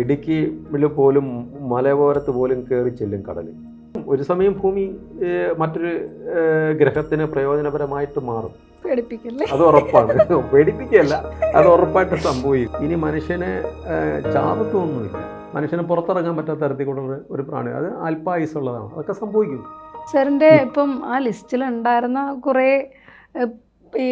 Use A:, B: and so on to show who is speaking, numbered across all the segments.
A: ഇടുക്കിയിൽ പോലും മലയോരത്ത് പോലും കയറി ചെല്ലും കടൽ. ഒരു സമയം ഭൂമി മറ്റൊരു ഗ്രഹത്തിന് പ്രയോജനപരമായിട്ട് മാറും.
B: പേടിപ്പിക്കല്ലേ?
A: അത് ഉറപ്പാണ്. പേടിപ്പിക്കുകയല്ല, അത് ഉറപ്പായിട്ട് സംഭവിക്കും. ഇനി മനുഷ്യന് ചാപത്വമൊന്നുമില്ല. മനുഷ്യന് പുറത്തിറങ്ങാൻ പറ്റാത്ത തരത്തിലുള്ള ഒരു പ്രാണി, അത് അല്പായുസുള്ളതാണ്. അതൊക്കെ സംഭവിക്കും.
B: സാറിൻ്റെ ഇപ്പം ആ ലിസ്റ്റിൽ ഉണ്ടായിരുന്ന കുറേ ഈ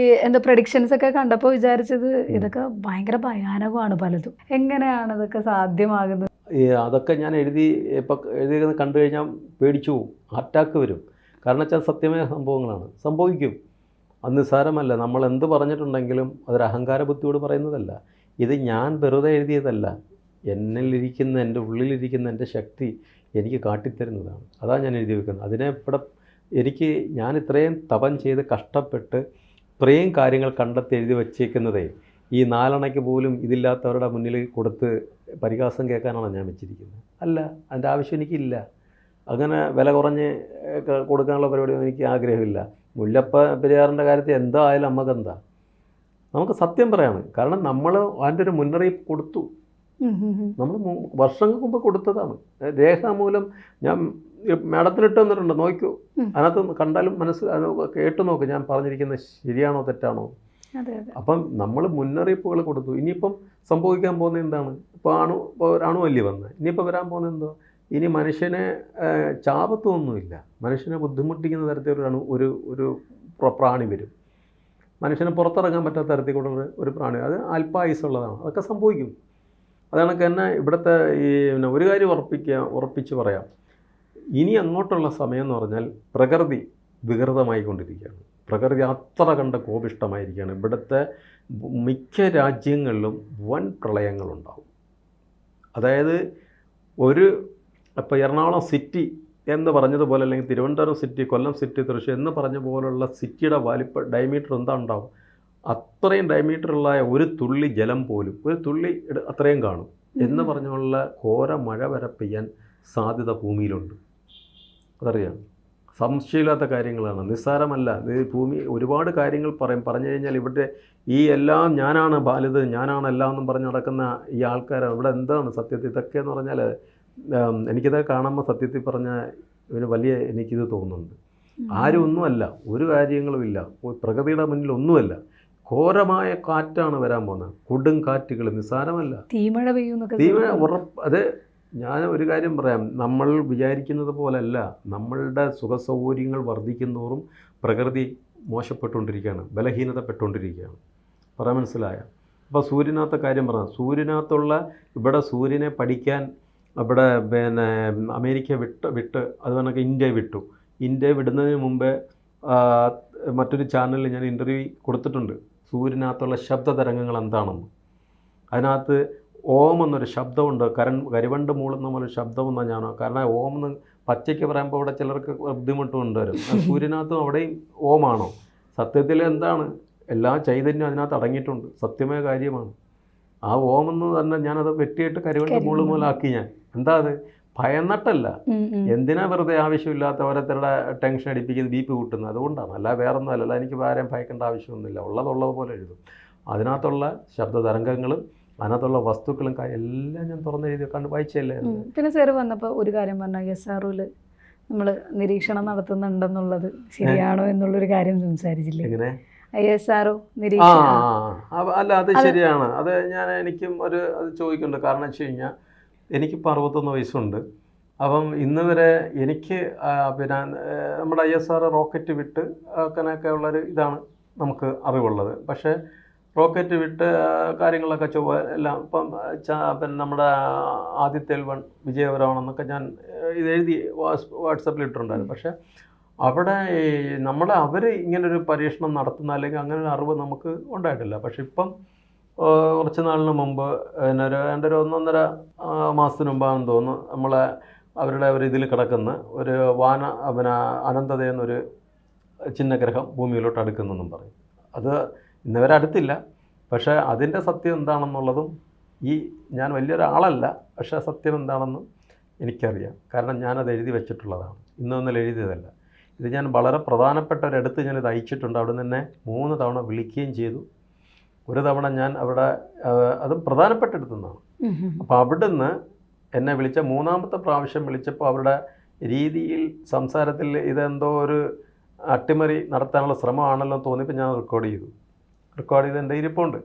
B: പ്രഡിക്ഷൻസ് ഒക്കെ കണ്ടപ്പോൾ വിചാരിച്ചത് ഇതൊക്കെ ഭയങ്കര ഭയാനകമാണ് പലതും. എങ്ങനെയാണ് ഇതൊക്കെ സാധ്യമാകുന്നത്?
A: അതൊക്കെ ഞാൻ എഴുതിയത് കണ്ടു കഴിഞ്ഞാൽ പേടിച്ചു പോകും. അറ്റാക്ക് വരും. കാരണം വെച്ചാൽ സത്യമായ സംഭവങ്ങളാണ്, സംഭവിക്കും. അത് നിസ്സാരമല്ല. നമ്മൾ എന്ത് പറഞ്ഞിട്ടുണ്ടെങ്കിലും അതൊരു അഹങ്കാര ബുദ്ധിയോട് പറയുന്നതല്ല. ഇത് ഞാൻ വെറുതെ എഴുതിയതല്ല. എന്നിലിരിക്കുന്ന, എൻ്റെ ഉള്ളിലിരിക്കുന്ന എൻ്റെ ശക്തി എനിക്ക് കാട്ടിത്തരുന്നതാണ്. അതാണ് ഞാൻ എഴുതി വെക്കുന്നത്. അതിനെ ഞാൻ ഇത്രയും തപം ചെയ്ത് കഷ്ടപ്പെട്ട് ഇത്രയും കാര്യങ്ങൾ കണ്ടെത്തി എഴുതി വച്ചേക്കുന്നതേ ഈ നാലണയ്ക്ക് പോലും ഇതില്ലാത്തവരുടെ മുന്നിൽ കൊടുത്ത് പരിഹാസം കേൾക്കാനാണ് ഞാൻ വെച്ചിരിക്കുന്നത്. അല്ല, അതിൻ്റെ ആവശ്യം എനിക്കില്ല. അങ്ങനെ വില കുറഞ്ഞ് കൊടുക്കാനുള്ള പരിപാടിയൊന്നും എനിക്ക് ആഗ്രഹമില്ല. മുല്ലപ്പ പെരിയാറിൻ്റെ കാര്യത്തിൽ എന്തായാലും നമുക്കെന്താ, നമുക്ക് സത്യം പറയാണ്. കാരണം നമ്മൾ അതിൻ്റെ ഒരു മുന്നറിയിപ്പ് കൊടുത്തു. നമ്മൾ വർഷങ്ങൾക്ക് മുമ്പ് കൊടുത്തതാണ്. രേഖാമൂലം ഞാൻ മാഡത്തിനിട്ട് തന്നിട്ടുണ്ട്, നോക്കൂ. അതിനകത്ത് കണ്ടാലും കേട്ടു നോക്ക് ഞാൻ പറഞ്ഞിരിക്കുന്നത് ശരിയാണോ തെറ്റാണോ. അപ്പം നമ്മൾ മുന്നറിയിപ്പുകൾ കൊടുത്തു. ഇനിയിപ്പം സംഭവിക്കാൻ പോകുന്നത് എന്താണ്? ഇപ്പോൾ അണുവല്ലി വന്നത്. ഇനിയിപ്പോൾ വരാൻ പോകുന്നത് എന്തോ? ഇനി മനുഷ്യനെ ചാപത്വമൊന്നുമില്ല. മനുഷ്യനെ ബുദ്ധിമുട്ടിക്കുന്ന തരത്തിലുള്ള ഒരു പ്രാണി വരും. മനുഷ്യനെ പുറത്തിറങ്ങാൻ പറ്റാത്ത തരത്തിലുള്ള ഒരു പ്രാണി, അത് അല്പായുസുള്ളതാണ്. അതൊക്കെ സംഭവിക്കും. അതാണ് തന്നെ ഇവിടുത്തെ ഒരു കാര്യം ഉറപ്പിച്ച് പറയാം. ഇനി അങ്ങോട്ടുള്ള സമയം എന്ന് പറഞ്ഞാൽ പ്രകൃതി വികൃതമായിക്കൊണ്ടിരിക്കുകയാണ്. പ്രകൃതി അത്ര കണ്ട കോപിഷ്ടമായിരിക്കുകയാണ്. ഇവിടുത്തെ മിക്ക രാജ്യങ്ങളിലും വൻ പ്രളയങ്ങളുണ്ടാവും. അതായത് ഇപ്പോൾ എറണാകുളം സിറ്റി എന്ന് പറഞ്ഞതുപോലെ, അല്ലെങ്കിൽ തിരുവനന്തപുരം സിറ്റി, കൊല്ലം സിറ്റി, തൃശ്ശൂർ എന്ന് പറഞ്ഞ പോലുള്ള സിറ്റിയുടെ ഡയമീറ്റർ എന്താ ഉണ്ടാവും? അത്രയും ഡയമീറ്ററുള്ള ഒരു തുള്ളി ജലം പോലും, ഒരു തുള്ളി അത്രയും കാണും എന്ന് പറഞ്ഞുള്ള ഘോര മഴ വരെ പെയ്യാൻ സാധ്യത ഭൂമിയിലുണ്ട്. അതറിയാം. സംശയമില്ലാത്ത കാര്യങ്ങളാണ്, നിസ്സാരമല്ല. ഇത് ഭൂമി ഒരുപാട് കാര്യങ്ങൾ പറഞ്ഞു കഴിഞ്ഞാൽ ഇവിടെ ഈ എല്ലാം ഞാനാണ് ബാലിത്, ഞാനാണ് എല്ലാം എന്നും പറഞ്ഞ് നടക്കുന്ന ഈ ആൾക്കാരാണ്. ഇവിടെ എന്താണ് സത്യത്തിൽ ഇതൊക്കെയെന്ന് പറഞ്ഞാൽ എനിക്കിത് കാണുമ്പോൾ സത്യത്തിൽ പറഞ്ഞാൽ എനിക്കിത് തോന്നുന്നുണ്ട്. ആരും ഒന്നുമല്ല, ഒരു കാര്യങ്ങളുമില്ല, പ്രകൃതിയുടെ മുന്നിൽ ഒന്നുമല്ല. ഘോരമായ കാറ്റാണ് വരാൻ പോകുന്നത്, കൊടും കാറ്റുകൾ. നിസ്സാരമല്ല.
B: തീമഴ പെയ്യുന്നൊക്കെ.
A: അത് ഞാൻ ഒരു കാര്യം പറയാം, നമ്മൾ വിചാരിക്കുന്നത് പോലല്ല. നമ്മളുടെ സുഖസൗകര്യങ്ങൾ വർദ്ധിക്കുന്നതോറും പ്രകൃതി മോശപ്പെട്ടുകൊണ്ടിരിക്കുകയാണ്, ബലഹീനതപ്പെട്ടുകൊണ്ടിരിക്കുകയാണ്. പറയാൻ മനസ്സിലായ? അപ്പോൾ സൂര്യനകത്തെ കാര്യം പറയാം. ഇവിടെ സൂര്യനെ പഠിക്കാൻ ഇവിടെ അമേരിക്ക വിട്ട് അതുപോലെ ഇന്ത്യ വിട്ടു. ഇന്ത്യ വിടുന്നതിന് മുമ്പേ മറ്റൊരു ചാനലിൽ ഞാൻ ഇൻ്റർവ്യൂ കൊടുത്തിട്ടുണ്ട്. സൂര്യനകത്തുള്ള ശബ്ദ തരംഗങ്ങൾ എന്താണെന്ന്. അതിനകത്ത് ഓം എന്നൊരു ശബ്ദമുണ്ട്. കരിവണ്ട് മൂളുന്ന പോലെ ശബ്ദമെന്നാണ് ഞാൻ. കാരണം ഓം എന്ന് പച്ചയ്ക്ക് പറയുമ്പോൾ അവിടെ ചിലർക്ക് ബുദ്ധിമുട്ട് കൊണ്ടുവരും. സൂര്യനകത്തും അവിടെയും ഓമാണോ? സത്യത്തിൽ എന്താണ്? എല്ലാ ചൈതന്യം അതിനകത്ത് അടങ്ങിയിട്ടുണ്ട്. സത്യമായ കാര്യമാണ്. ആ ഓമെന്ന് തന്നെ ഞാനത് വെട്ടിയിട്ട് കരിവണ്ട് മൂള് മൂലാക്കി ഞാൻ. എന്താ അത്? ഭയന്നിട്ടല്ല. എന്തിനാ വെറുതെ ആവശ്യമില്ലാത്ത ഓരോരുത്തരുടെ ടെൻഷൻ അടിപ്പിക്കുന്നത്, ബി പി കൂട്ടുന്നത്? അതുകൊണ്ടാണ്. അല്ല വേറൊന്നും അല്ല. എനിക്ക് ആരെയും ഭയക്കേണ്ട ആവശ്യമൊന്നുമില്ല. ഉള്ളതുപോലെ എഴുതും. അതിനകത്തുള്ള ശബ്ദ തരംഗങ്ങളും അതിനകത്തുള്ള വസ്തുക്കളും എല്ലാം ഞാൻ തുറന്നെഴുതി വായിച്ചല്ലേ.
B: പിന്നെ സാറ് വന്നപ്പോൾ ഒരു കാര്യം പറഞ്ഞാൽ SROയിൽ നമ്മൾ നിരീക്ഷണം നടത്തുന്നുണ്ടെന്നുള്ളത് ശരിയാണോ എന്നുള്ളൊരു കാര്യം സംസാരിച്ചില്ലേ?
A: എങ്ങനെ?
B: SRO നിരീക്ഷണം.
A: അല്ല, അത് ശരിയാണ്. അത് എനിക്കും അത് ചോദിക്കുന്നുണ്ട്. കാരണം വെച്ച് കഴിഞ്ഞാൽ എനിക്കിപ്പോൾ 61 വയസ്സുണ്ട്. അപ്പം ഇന്ന് വരെ എനിക്ക് നമ്മുടെ ISRO റോക്കറ്റ് വിട്ട് അങ്ങനെയൊക്കെ ഉള്ളൊരു ഇതാണ് നമുക്ക് അറിവുള്ളത്. പക്ഷേ റോക്കറ്റ് വിട്ട് കാര്യങ്ങളൊക്കെ എല്ലാം ഇപ്പം നമ്മുടെ ആദിത്യ L1 വിജയപരമാണെന്നൊക്കെ ഞാൻ ഇതെഴുതി വാട്സപ്പിൽ ഇട്ടിട്ടുണ്ടായിരുന്നു. പക്ഷേ അവിടെ അവർ ഇങ്ങനൊരു പരീക്ഷണം നടത്തുന്ന അല്ലെങ്കിൽ അങ്ങനെ ഒരു അറിവ് നമുക്ക് ഉണ്ടായിട്ടില്ല. പക്ഷെ ഇപ്പം കുറച്ച് നാളിന് മുമ്പ് ഒരു 1.5 മാസത്തിന് മുമ്പാണെന്ന് തോന്നുന്നു, അവരുടെ ഒരു ഇതിൽ കിടക്കുന്ന ഒരു അനന്തതയെന്നൊരു ചിഹ്നഗ്രഹം ഭൂമിയിലോട്ട് അടുക്കുന്നെന്നും പറയും. അത് ഇന്നവരെ അടുത്തില്ല. പക്ഷേ അതിൻ്റെ സത്യം എന്താണെന്നുള്ളതും ഞാൻ വലിയൊരാളല്ല, പക്ഷേ സത്യം എന്താണെന്നും എനിക്കറിയാം. കാരണം ഞാനത് എഴുതി വെച്ചിട്ടുള്ളതാണ്. ഇന്നൊന്നും എഴുതിയതല്ല. ഇത് ഞാൻ വളരെ പ്രധാനപ്പെട്ട ഒരിടത്ത് ഞാനിത് അയച്ചിട്ടുണ്ട്. അവിടെ നിന്ന് തന്നെ 3 തവണ വിളിക്കുകയും ചെയ്തു. ഒരു തവണ ഞാൻ അവിടെ അതും പ്രധാനപ്പെട്ടെടുത്തു നിന്നാണ്. അപ്പോൾ അവിടുന്ന് എന്നെ വിളിച്ച 3-ാമത്തെ പ്രാവശ്യം വിളിച്ചപ്പോൾ അവരുടെ രീതിയിൽ സംസാരത്തിൽ ഇതെന്തോ ഒരു അട്ടിമറി നടത്താനുള്ള ശ്രമമാണല്ലോ തോന്നിയപ്പോൾ ഞാൻ റെക്കോർഡ് ചെയ്ത് എൻ്റെ ഇരിപ്പുണ്ട്.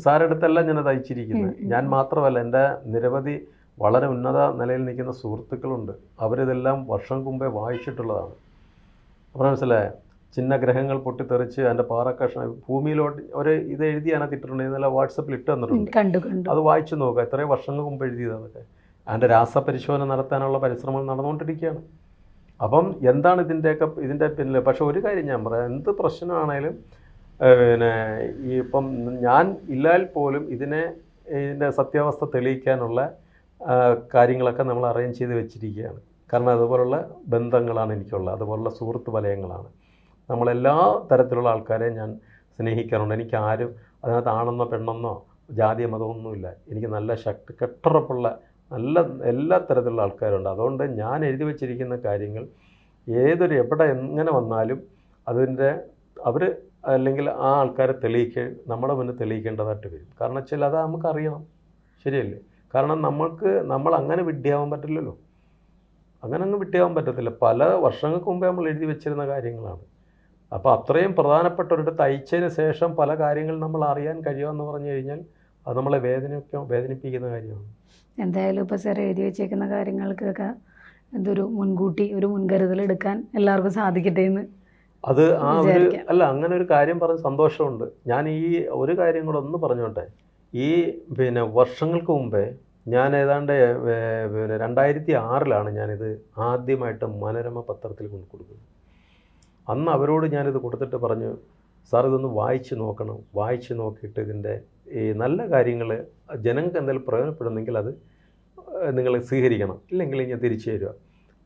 A: സാരടുത്തല്ല ഞാനത് അയച്ചിരിക്കുന്നത്. ഞാൻ മാത്രമല്ല, എൻ്റെ നിരവധി വളരെ ഉന്നത നിലയിൽ നിൽക്കുന്ന സുഹൃത്തുക്കളുണ്ട്. അവരിതെല്ലാം വർഷം മുമ്പേ വായിച്ചിട്ടുള്ളതാണ്. അപ്പോൾ മനസ്സിലായ ചിഹ്നഗ്രഹങ്ങൾ പൊട്ടിത്തെറിച്ച് അതിൻ്റെ പാറക്കഷ്ണം ഭൂമിയിലോട്ട് ഒരു ഇത് എഴുതി അതിനകത്തിട്ടുണ്ട്. ഇന്നലെ വാട്സപ്പിൽ ഇട്ട് തന്നിട്ടുണ്ട്. അത് വായിച്ചു നോക്കുക. എത്രയും വർഷങ്ങൾ മുമ്പ് എഴുതിയത് അതൊക്കെ. അതിൻ്റെ രാസപരിശോധന നടത്താനുള്ള പരിശ്രമങ്ങൾ നടന്നുകൊണ്ടിരിക്കുകയാണ്. അപ്പം എന്താണ് ഇതിൻ്റെ പിന്നിൽ? പക്ഷെ ഒരു കാര്യം ഞാൻ പറയാം, എന്ത് പ്രശ്നമാണേലും പിന്നെ ഈ ഇപ്പം ഞാൻ ഇല്ലാൽ പോലും ഇതിൻ്റെ സത്യാവസ്ഥ തെളിയിക്കാനുള്ള കാര്യങ്ങളൊക്കെ നമ്മൾ അറേഞ്ച് ചെയ്ത് വെച്ചിരിക്കുകയാണ്. കാരണം അതുപോലുള്ള ബന്ധങ്ങളാണ് എനിക്കുള്ളത്, അതുപോലുള്ള സുഹൃത്ത് വലയങ്ങളാണ്. നമ്മളെല്ലാ തരത്തിലുള്ള ആൾക്കാരെ ഞാൻ സ്നേഹിക്കാറുണ്ട്. എനിക്ക് ആരും അതിനകത്ത് ആണെന്നോ പെണ്ണെന്നോ ജാതിയോ മതമൊന്നുമില്ല. എനിക്ക് നല്ല ശക്തി കെട്ടുറപ്പുള്ള നല്ല എല്ലാ തരത്തിലുള്ള ആൾക്കാരുണ്ട്. അതുകൊണ്ട് ഞാൻ എഴുതി വച്ചിരിക്കുന്ന കാര്യങ്ങൾ എവിടെ എങ്ങനെ വന്നാലും അവർ അല്ലെങ്കിൽ ആ ആൾക്കാരെ നമ്മുടെ മുന്നിൽ തെളിയിക്കേണ്ടതായിട്ട് വരും. കാരണം വെച്ചാൽ അത് നമുക്കറിയണം, ശരിയല്ലേ? കാരണം നമ്മൾ അങ്ങനെ വിഡ്ഢിയാവാൻ പറ്റില്ലല്ലോ. അങ്ങനെ അങ്ങ് വിഡ്ഢിയാവാൻ പറ്റത്തില്ല. പല വർഷങ്ങൾക്ക് മുമ്പേ നമ്മൾ എഴുതി വെച്ചിരുന്ന കാര്യങ്ങളാണ്. അപ്പോൾ അത്രയും പ്രധാനപ്പെട്ട ഒരിടത്ത് അയച്ചതിന് ശേഷം പല കാര്യങ്ങൾ നമ്മൾ അറിയാൻ കഴിയുമെന്ന് പറഞ്ഞു കഴിഞ്ഞാൽ അത് നമ്മളെ വേദനിപ്പിക്കുന്ന കാര്യമാണ്.
B: എന്തായാലും ഇപ്പോൾ സാർ എഴുതി വെച്ചേക്കുന്ന കാര്യങ്ങൾക്കൊക്കെ എന്തൊരു മുൻകൂട്ടി ഒരു മുൻകരുതൽ എടുക്കാൻ എല്ലാവർക്കും സാധിക്കട്ടെ എന്ന്
A: അത് അങ്ങനെ ഒരു കാര്യം പറഞ്ഞ് സന്തോഷമുണ്ട്. ഞാൻ ഈ ഒരു കാര്യം കൂടെ ഒന്ന് പറഞ്ഞോട്ടെ. ഈ വർഷങ്ങൾക്ക് മുമ്പേ ഞാൻ ഏതാണ്ട് 2006 ഞാനിത് ആദ്യമായിട്ട് മനോരമ പത്രത്തിൽ കൊടുക്കുന്നത്. അന്ന് അവരോട് ഞാനിത് കൊടുത്തിട്ട് പറഞ്ഞു, സാർ ഇതൊന്ന് വായിച്ച് നോക്കണം. വായിച്ച് നോക്കിയിട്ട് ഇതിൻ്റെ ഈ നല്ല കാര്യങ്ങൾ ജനങ്ങൾക്ക് എന്തെങ്കിലും പ്രയോജനപ്പെടുന്നെങ്കിൽ അത് നിങ്ങൾ സ്വീകരിക്കണം, ഇല്ലെങ്കിൽ ഞാൻ തിരിച്ചു തരിക.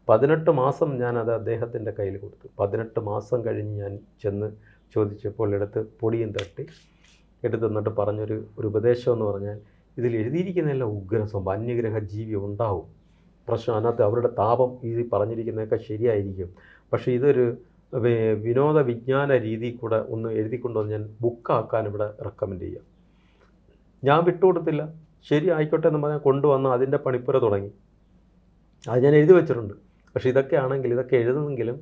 A: 18 മാസം ഞാനത് അദ്ദേഹത്തിൻ്റെ കയ്യിൽ കൊടുത്തു. 18 മാസം കഴിഞ്ഞ് ഞാൻ ചെന്ന് ചോദിച്ചപ്പോൾ പൊടിയും തട്ടി എടുത്തുനിന്നിട്ട് പറഞ്ഞൊരു ഉപദേശം എന്ന് പറഞ്ഞാൽ, ഇതിൽ എഴുതിയിരിക്കുന്നതെല്ലാം ഉഗ്രസംഭവം, അന്യഗ്രഹ ജീവി ഉണ്ടാവും, പ്രശ്നം അതിനകത്ത് അവരുടെ താപം ഈ പറഞ്ഞിരിക്കുന്നതൊക്കെ ശരിയായിരിക്കും. പക്ഷേ ഇതൊരു വിനോദ വിജ്ഞാന രീതി കൂടെ ഒന്ന് എഴുതിക്കൊണ്ടുവന്ന് ഞാൻ ബുക്കാക്കാൻ ഇവിടെ റെക്കമെൻഡ് ചെയ്യാം. ഞാൻ വിട്ടുകൊടുത്തില്ല. ശരി ആയിക്കോട്ടെ എന്ന് പറഞ്ഞാൽ കൊണ്ടുവന്ന് അതിൻ്റെ പണിപ്പുര തുടങ്ങി. അത് ഞാൻ എഴുതി വെച്ചിട്ടുണ്ട്. പക്ഷേ ഇതൊക്കെ എഴുതുന്നെങ്കിലും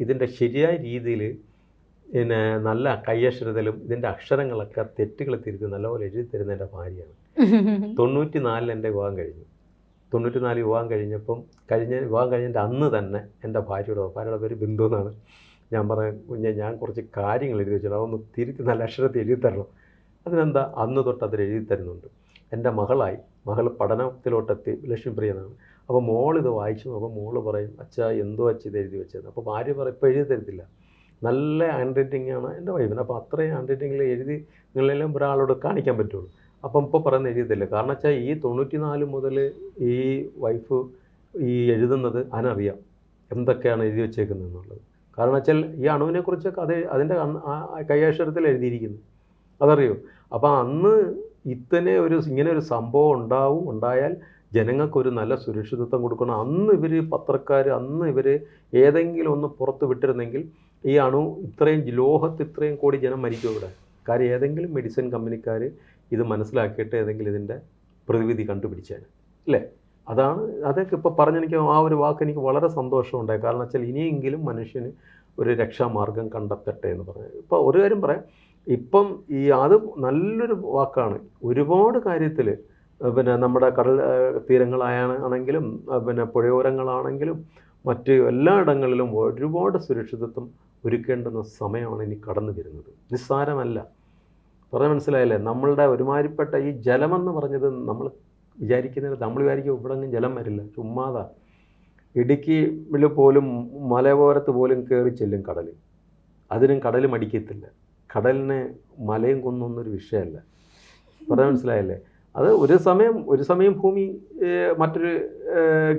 A: ഇതിൻ്റെ ശരിയായ രീതിയിൽ നല്ല കയ്യക്ഷരത്തിലും ഇതിൻ്റെ അക്ഷരങ്ങളൊക്കെ തെറ്റുകൾ തിരുത്തി നല്ലപോലെ എഴുതി തരുന്ന എൻ്റെ ഭാര്യയാണ്. 94 എൻ്റെ വിവാഹം കഴിഞ്ഞു. 94 വിവാഹം കഴിഞ്ഞപ്പം വിവാഹം കഴിഞ്ഞതിൻ്റെ അന്ന് തന്നെ എൻ്റെ ഭാര്യയുടെ പേര് ബിന്ദു എന്നാണ്. ഞാൻ പറഞ്ഞു, ഞാൻ കുറച്ച് കാര്യങ്ങൾ എഴുതി വെച്ചിട്ട് അതൊന്ന് തിരുത്തി നല്ല അക്ഷരത്തിൽ എഴുതി തരണം. അതിനെന്താ, അന്ന് തൊട്ട് അതിൽ എഴുതി തരുന്നുണ്ട്. എൻ്റെ മകൾ പഠനത്തിലോട്ടെത്തി, ലക്ഷ്മിപ്രിയ എന്നാണ്. അപ്പോൾ മോളിത് വായിച്ചു നോക്കുമ്പോൾ മോള് പറയും, അച്ഛാ എന്തോ അച്ഛ ഇത് എഴുതി വെച്ചത്. അപ്പോൾ ഭാര്യ പറയും, ഇപ്പോൾ എഴുതി തരത്തില്ല, നല്ല ഹാൻഡ് റൈറ്റിംഗാണ് എൻ്റെ വൈഫിന്. അപ്പോൾ അത്രയും ഹാൻഡ് റൈറ്റിങ്ങിൽ എഴുതി നിങ്ങളെല്ലാം ഒരാളോട് കാണിക്കാൻ പറ്റുള്ളൂ. അപ്പം ഇപ്പോൾ പറയുന്ന എഴുതിയില്ല. കാരണം വെച്ചാൽ ഈ 94 മുതൽ ഈ വൈഫ് ഈ എഴുതുന്നത് അതിനറിയാം എന്തൊക്കെയാണ് എഴുതി വെച്ചേക്കുന്നത് എന്നുള്ളത്. കാരണം വെച്ചാൽ ഈ അണുവിനെക്കുറിച്ചൊക്കെ അതിൻ്റെ കയ്യക്ഷരത്തിൽ എഴുതിയിരിക്കുന്നു, അതറിയോ. അപ്പോൾ അന്ന് ഇങ്ങനെ ഒരു സംഭവം ഉണ്ടായാൽ ജനങ്ങൾക്കൊരു നല്ല സുരക്ഷിതത്വം കൊടുക്കണം. അന്ന് ഇവർ പത്രക്കാർ ഏതെങ്കിലും ഒന്ന് പുറത്ത് വിട്ടിരുന്നെങ്കിൽ ഈ ലോഹത്ത് ഇത്രയും കോടി ജനം മരിക്കും ഇവിടെ. കാര്യം ഏതെങ്കിലും മെഡിസിൻ കമ്പനിക്കാർ ഇത് മനസ്സിലാക്കിയിട്ട് ഏതെങ്കിലും ഇതിൻ്റെ പ്രതിവിധി കണ്ടുപിടിച്ചാണ്, അല്ലേ? അതൊക്കെ ഇപ്പോൾ പറഞ്ഞെനിക്ക് ആ ഒരു വാക്ക് എനിക്ക് വളരെ സന്തോഷമുണ്ടായി. കാരണം വെച്ചാൽ ഇനിയെങ്കിലും മനുഷ്യന് ഒരു രക്ഷാമാർഗം കണ്ടെത്തട്ടെ എന്ന് പറഞ്ഞു. ഇപ്പോൾ ഒരു കാര്യം പറയാം, ഇപ്പം അത് നല്ലൊരു വാക്കാണ്. ഒരുപാട് കാര്യത്തിൽ നമ്മുടെ കടൽ തീരങ്ങളാണെങ്കിലും പുഴയോരങ്ങളാണെങ്കിലും മറ്റ് എല്ലായിടങ്ങളിലും ഒരുപാട് സുരക്ഷിതത്വം ഒരുക്കേണ്ടുന്ന സമയമാണ് ഇനി കടന്നു വരുന്നത്. നിസ്സാരമല്ല. പറഞ്ഞാൽ മനസ്സിലായില്ലേ? നമ്മളുടെ ഒരുമാതിരിപ്പെട്ട ഈ ജലമെന്ന് പറഞ്ഞത് നമ്മൾ വിചാരിക്കും ഇവിടെങ്ങും ജലം വരില്ല, ചുമ്മാതാ. ഇടുക്കിയിൽ പോലും മലയോരത്ത് പോലും കയറി ചെല്ലും കടൽ. അതിനും കടൽ മടിക്കത്തില്ല. കടലിന് മലയും കുന്നൊന്നൊരു വിഷയമല്ല. പറഞ്ഞാൽ മനസ്സിലായല്ലേ? അത് ഒരു സമയം ഭൂമി മറ്റൊരു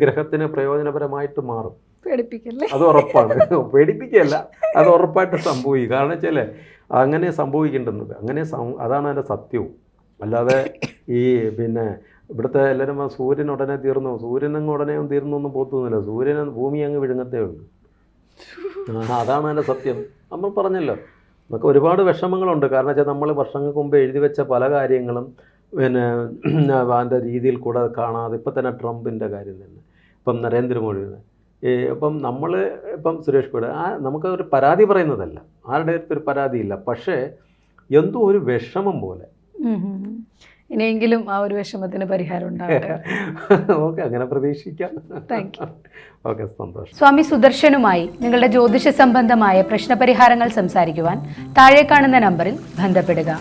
A: ഗ്രഹത്തിന് പ്രയോജനപരമായിട്ട് മാറും. അത് ഉറപ്പാണ്. പേടിപ്പിക്കുകയല്ല, അത് ഉറപ്പായിട്ട് സംഭവിക്കും. കാരണം വെച്ചാൽ അങ്ങനെ സംഭവിക്കേണ്ടുന്നത് അതാണ് അതിൻ്റെ സത്യവും. അല്ലാതെ ഇവിടുത്തെ എല്ലാവരും സൂര്യൻ ഉടനെ തീർന്നു, സൂര്യനങ്ങ് ഉടനെ തീർന്നു ഒന്നും പോത്തൊന്നുമില്ല. ഭൂമി അങ്ങ് വിഴുങ്ങത്തേ ഉള്ളൂ. അതാണ് അതിൻ്റെ സത്യം. നമ്മൾ പറഞ്ഞല്ലോ, നമുക്ക് ഒരുപാട് വിഷമങ്ങളുണ്ട്. കാരണം വെച്ചാൽ നമ്മൾ വർഷങ്ങൾക്ക് മുമ്പ് എഴുതി വെച്ച പല കാര്യങ്ങളും പിന്നെ അതിൻ്റെ രീതിയിൽ കൂടെ കാണാതെ, ഇപ്പം തന്നെ ട്രംപിൻ്റെ കാര്യം തന്നെ, ഇപ്പം നരേന്ദ്രമോദിയുടെ ഇപ്പം നമ്മൾ ഇപ്പം സുരേഷ് ഗോപി നമുക്ക് ഒരു പരാതി പറയുന്നതല്ല, ആരുടെ അടുത്തൊരു പരാതിയില്ല, പക്ഷേ എന്തോ ഒരു വിഷമം പോലെ.
B: ഇനിയെങ്കിലും ആ ഒരു വിഷമത്തിന് പരിഹാരം ഉണ്ടാവട്ടെ.
A: ഓക്കെ, അങ്ങനെ പ്രതീക്ഷിക്കാം.
B: Thank you.
A: ഓക്കെ, സന്തോഷം.
B: സ്വാമി സുദർശനുമായി നിങ്ങളുടെ ജ്യോതിഷ സംബന്ധമായ പ്രശ്നപരിഹാരങ്ങൾ സംസാരിക്കുവാൻ താഴെ കാണുന്ന നമ്പറിൽ ബന്ധപ്പെടുക.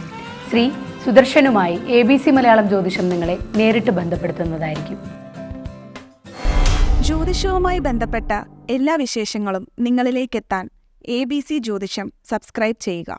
B: ശ്രീ സുദർശനുമായി ABC മലയാളം ജ്യോതിഷം നിങ്ങളെ നേരിട്ട് ബന്ധപ്പെടുത്തുന്നതായിരിക്കും.
C: ജ്യോതിഷവുമായി ബന്ധപ്പെട്ട എല്ലാ വിശേഷങ്ങളും നിങ്ങളിലേക്കെത്താൻ ABC ജ്യോതിഷം സബ്സ്ക്രൈബ് ചെയ്യുക.